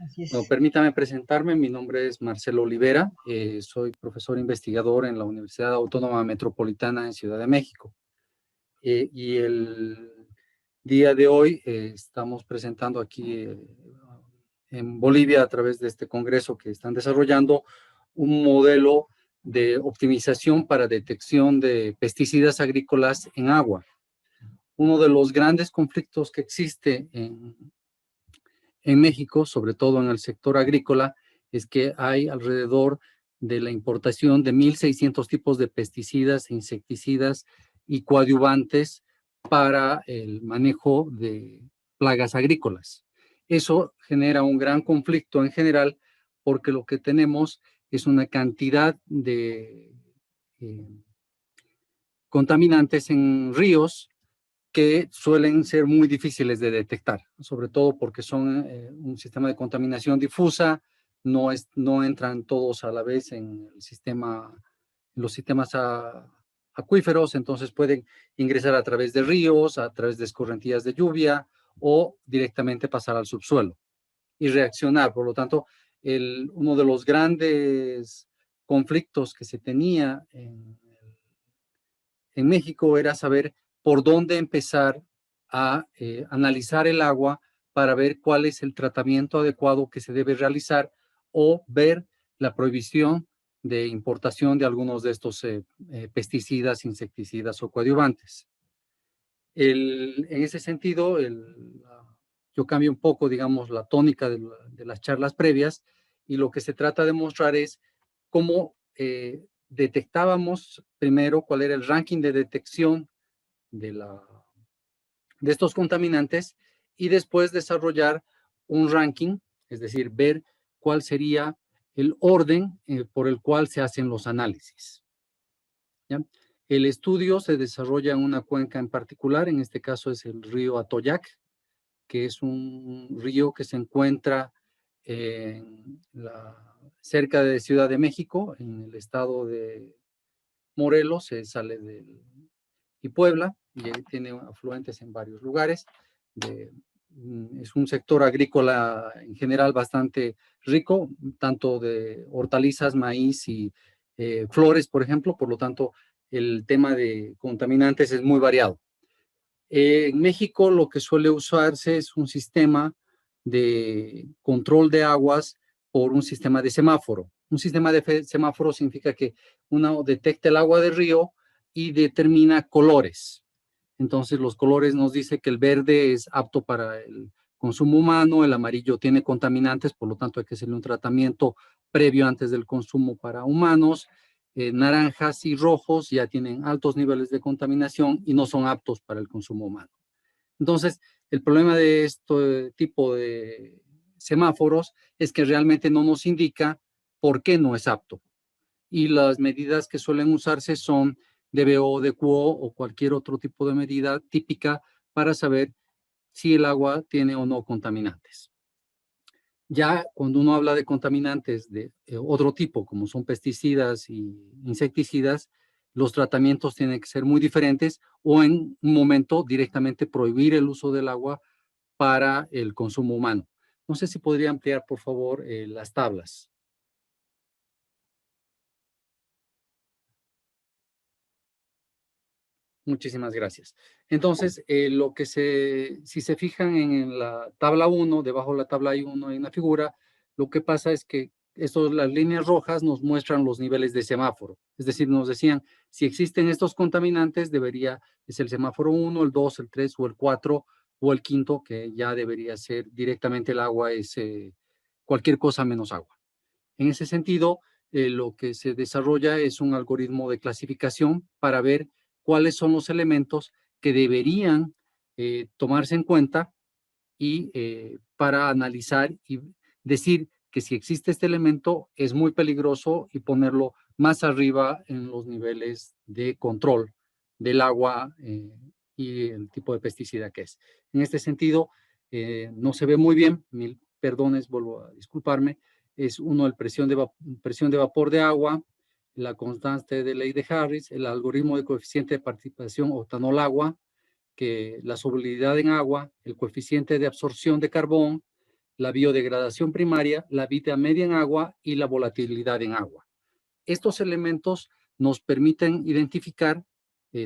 Así Bueno, es. permítame presentarme, mi nombre es Marcelo Olivera, soy profesor investigador en la Universidad Autónoma Metropolitana en Ciudad de México. Y el día de hoy estamos presentando aquí en Bolivia, a través de este congreso que están desarrollando, un modelo de optimización para detección de pesticidas agrícolas en agua. Uno de los grandes conflictos que existe en México, sobre todo en el sector agrícola, es que hay alrededor de la importación de 1.600 tipos de pesticidas, insecticidas y coadyuvantes para el manejo de plagas agrícolas. Eso genera un gran conflicto en general, porque lo que tenemos es una cantidad de eh, contaminantes en ríos que suelen ser muy difíciles de detectar, sobre todo porque son un sistema de contaminación difusa, no entran todos a la vez en el sistema, en los sistemas acuíferos, entonces pueden ingresar a través de ríos, a través de escorrentías de lluvia o directamente pasar al subsuelo y reaccionar. Por lo tanto, uno de los grandes conflictos que se tenía en México era saber por dónde empezar a analizar el agua para ver cuál es el tratamiento adecuado que se debe realizar o ver la prohibición de importación de algunos de estos pesticidas, insecticidas o coadyuvantes. En ese sentido, yo cambio un poco, digamos, la tónica de las charlas previas, y lo que se trata de mostrar es cómo detectábamos primero cuál era el ranking de detección de estos contaminantes, y después desarrollar un ranking, es decir, ver cuál sería el orden por el cual se hacen los análisis. ¿Ya? El estudio se desarrolla en una cuenca en particular, en este caso es el río Atoyac, que es un río que se encuentra cerca de Ciudad de México, en el estado de Morelos, se sale y Puebla, y tiene afluentes en varios lugares. Es un sector agrícola en general bastante rico, tanto de hortalizas, maíz y flores, por ejemplo. Por lo tanto, el tema de contaminantes es muy variado. En México lo que suele usarse es un sistema de control de aguas por un sistema de semáforo. Un sistema de semáforo significa que uno detecta el agua del río y determina colores. Entonces los colores nos dicen que el verde es apto para el consumo humano, el amarillo tiene contaminantes, por lo tanto hay que hacerle un tratamiento previo antes del consumo para humanos. Naranjas y rojos ya tienen altos niveles de contaminación y no son aptos para el consumo humano. Entonces, el problema de este tipo de semáforos es que realmente no nos indica por qué no es apto. Y las medidas que suelen usarse son DBO, DQO o cualquier otro tipo de medida típica para saber si el agua tiene o no contaminantes. Ya cuando uno habla de contaminantes de otro tipo, como son pesticidas y insecticidas, los tratamientos tienen que ser muy diferentes, o en un momento directamente prohibir el uso del agua para el consumo humano. No sé si podría ampliar, por favor, las tablas. Muchísimas gracias. Entonces, si se fijan en la tabla 1, debajo de la tabla 1 en la figura, lo que pasa es que las líneas rojas nos muestran los niveles de semáforo. Es decir, nos decían, si existen estos contaminantes, es el semáforo 1, el 2, el 3 o el 4 o el quinto, que ya debería ser directamente el agua, es cualquier cosa menos agua. En ese sentido, lo que se desarrolla es un algoritmo de clasificación para ver cuáles son los elementos que deberían tomarse en cuenta, y para analizar y decir que si existe este elemento es muy peligroso y ponerlo más arriba en los niveles de control del agua y el tipo de pesticida que es. En este sentido, no se ve muy bien, mil perdones, vuelvo a disculparme. Es uno, presión de vapor de agua, la constante de ley de Harris, el algoritmo de coeficiente de participación octanol-agua, que la solubilidad en agua, el coeficiente de absorción de carbón, la biodegradación primaria, la vida media en agua y la volatilidad en agua. Estos elementos nos permiten identificar,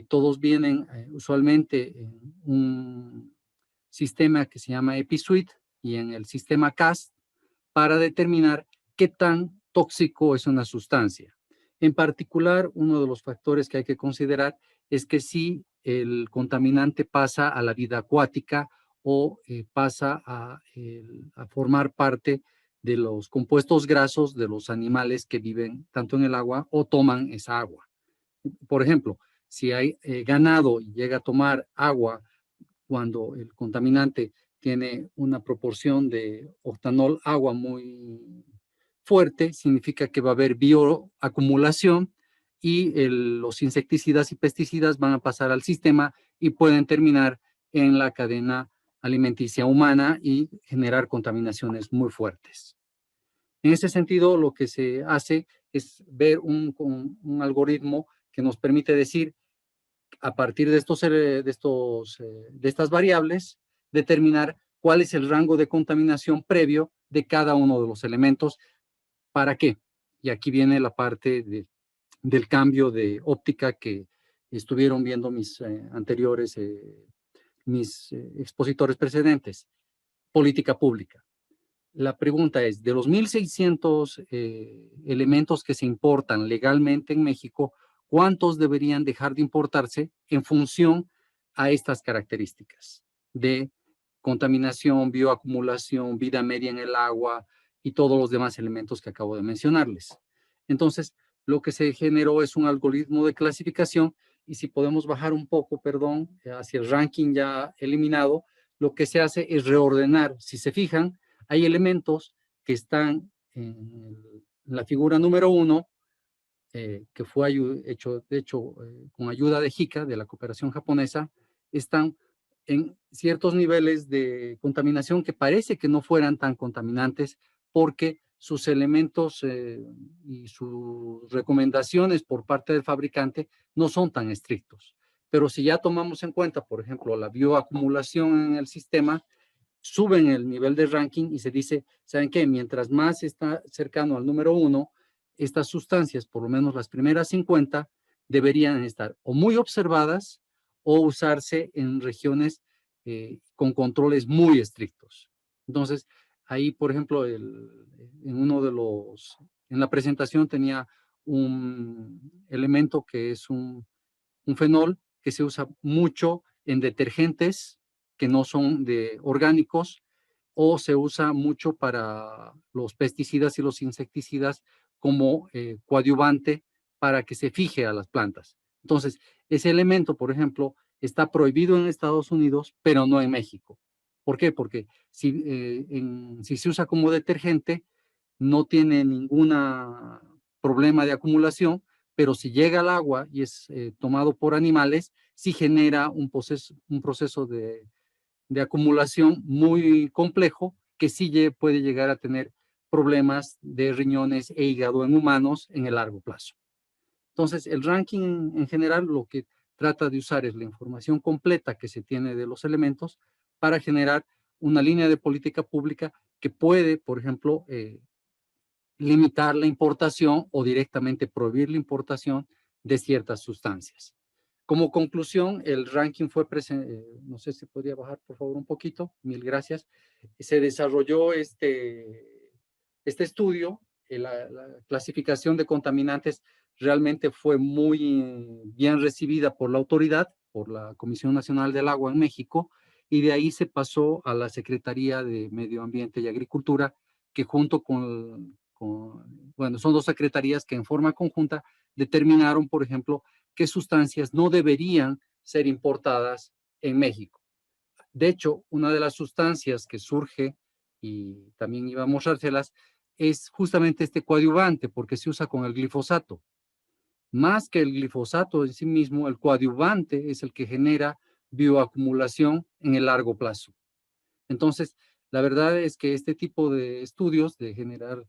todos vienen usualmente en un sistema que se llama EpiSuite y en el sistema CAST para determinar qué tan tóxico es una sustancia. En particular, uno de los factores que hay que considerar es que si el contaminante pasa a la vida acuática o pasa a formar parte de los compuestos grasos de los animales que viven tanto en el agua o toman esa agua. Por ejemplo, si hay ganado y llega a tomar agua cuando el contaminante tiene una proporción de octanol agua muy fuerte, significa que va a haber bioacumulación y los insecticidas y pesticidas van a pasar al sistema y pueden terminar en la cadena alimenticia humana y generar contaminaciones muy fuertes. En ese sentido, lo que se hace es ver un algoritmo que nos permite decir, a partir de estas variables, determinar cuál es el rango de contaminación previo de cada uno de los elementos. ¿Para qué? Y aquí viene la parte del cambio de óptica que estuvieron viendo mis anteriores, mis expositores precedentes. Política pública. La pregunta es, de los 1,600 elementos que se importan legalmente en México, ¿cuántos deberían dejar de importarse en función a estas características de contaminación, bioacumulación, vida media en el agua y todos los demás elementos que acabo de mencionarles? Entonces, lo que se generó es un algoritmo de clasificación y si podemos bajar un poco, perdón, hacia el ranking ya eliminado, lo que se hace es reordenar. Si se fijan, hay elementos que están en la figura número 1, que fue hecho, de hecho, con ayuda de JICA, de la cooperación japonesa, están en ciertos niveles de contaminación que parece que no fueran tan contaminantes porque sus elementos y sus recomendaciones por parte del fabricante no son tan estrictos. Pero si ya tomamos en cuenta, por ejemplo, la bioacumulación en el sistema, suben el nivel de ranking y se dice, ¿saben qué? Mientras más está cercano al número 1, estas sustancias, por lo menos las primeras 50, deberían estar o muy observadas o usarse en regiones con controles muy estrictos. Entonces, ahí, por ejemplo, en la presentación tenía un elemento que es un fenol que se usa mucho en detergentes que no son de orgánicos o se usa mucho para los pesticidas y los insecticidas como coadyuvante para que se fije a las plantas. Entonces, ese elemento, por ejemplo, está prohibido en Estados Unidos, pero no en México. ¿Por qué? Porque si se usa como detergente, no tiene ningún problema de acumulación, pero si llega al agua y es tomado por animales, sí genera un proceso de acumulación muy complejo que sí puede llegar a tener problemas de riñones e hígado en humanos en el largo plazo. Entonces, el ranking en general lo que trata de usar es la información completa que se tiene de los elementos para generar una línea de política pública que puede, por ejemplo, limitar la importación o directamente prohibir la importación de ciertas sustancias. Como conclusión, el ranking fue no sé si podría bajar por favor un poquito, mil gracias. Se desarrolló este estudio, la clasificación de contaminantes realmente fue muy bien recibida por la autoridad, por la Comisión Nacional del Agua en México, y de ahí se pasó a la Secretaría de Medio Ambiente y Agricultura, que junto bueno, son dos secretarías que en forma conjunta determinaron, por ejemplo, qué sustancias no deberían ser importadas en México. De hecho, una de las sustancias que surge, y también iba a mostrárselas, es justamente este coadyuvante, porque se usa con el glifosato. Más que el glifosato en sí mismo, el coadyuvante es el que genera bioacumulación en el largo plazo. Entonces, la verdad es que este tipo de estudios de generar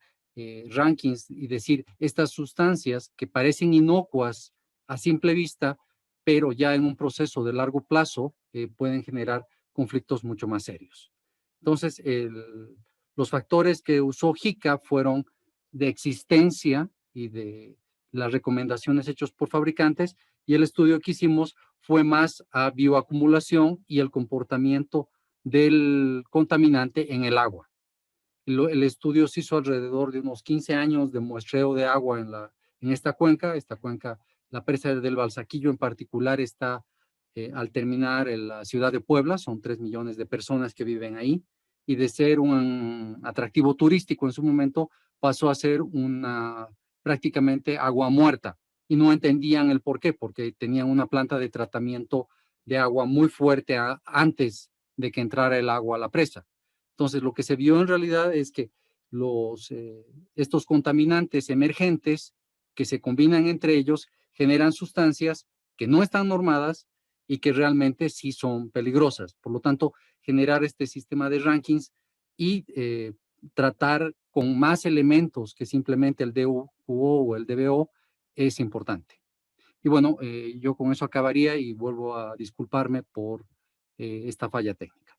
rankings y decir estas sustancias que parecen inocuas a simple vista, pero ya en un proceso de largo plazo pueden generar conflictos mucho más serios. Entonces, Los factores que usó JICA fueron de existencia y de las recomendaciones hechas por fabricantes, y el estudio que hicimos fue más a bioacumulación y el comportamiento del contaminante en el agua. El estudio se hizo alrededor de unos 15 años de muestreo de agua en esta cuenca. Esta cuenca, la presa del Balsaquillo en particular, está al terminar en la ciudad de Puebla. Son 3 millones de personas que viven ahí, y de ser un atractivo turístico en su momento pasó a ser una prácticamente agua muerta, y no entendían el por qué, porque tenían una planta de tratamiento de agua muy fuerte antes de que entrara el agua a la presa. Entonces, lo que se vio en realidad es que estos contaminantes emergentes que se combinan entre ellos generan sustancias que no están normadas y que realmente sí son peligrosas. Por lo tanto, generar este sistema de rankings y tratar con más elementos que simplemente el DUO o el DBO es importante. Y bueno, yo con eso acabaría y vuelvo a disculparme por esta falla técnica.